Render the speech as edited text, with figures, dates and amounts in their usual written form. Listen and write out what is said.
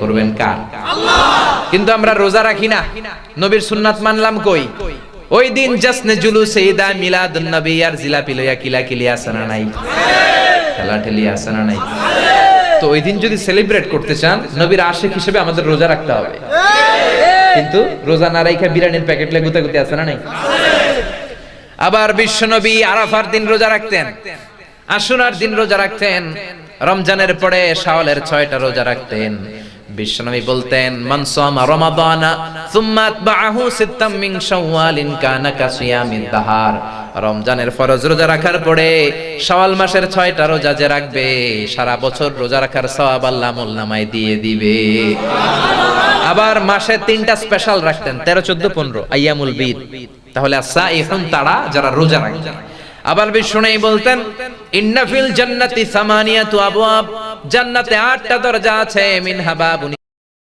করবেন কার? আল্লাহ। কিন্তু আমরা রোজা রাখি না, নবীর সুন্নাত মানলাম কই? ওই দিন জাসনে জুলুসে ঈদা মিলাদুন নবী আর জিলাপি লইয়া কিলাকিলি আছে না নাই? খেলাঠেলি আছে না নাই? তো ওই দিন যদি সেলিব্রেট করতে চান, নবীর আশিক হিসেবে আমাদের রোজা রাখতে হবে। কিন্তু রোজা না রাখা বিরিয়ানির প্যাকেট লে গুতাগুতি আছে না নাই? আবার বিশ্বনবী আরাফার দিন রোজা রাখতেন, আশুরার দিন রোজা রাখতেন, রমজানের পরে শাওয়ালের 6টা রোজা রাখতেন। বিশ্বনবী বলতেন, মান সামা রমাদানা সুম্মা আতবাহু সিত্তাম মিন শাওয়ালিন কানা কাসিয়ামিদ দাহার। রমজানের ফরজ রোজা রাখার পরে শাওয়াল মাসের 6টা রোজা যে রাখবে, সারা বছর রোজা রাখার সওয়াব আল্লাহ আমলনামায় দিয়ে দিবে। আবার মাসে 3টা স্পেশাল রাখতেন, 13, 14, 15 আইয়ামুল বীদ। তাহলে আসাইহুন তারা যারা রোজা রাখে। আবার বিষ্ণু বলতেন, ইন্না ফিল জান্নাতি সামানিয়াতু আবওয়াব, জান্নাতে 8টা দরজা আছে, মিনহা বাবুন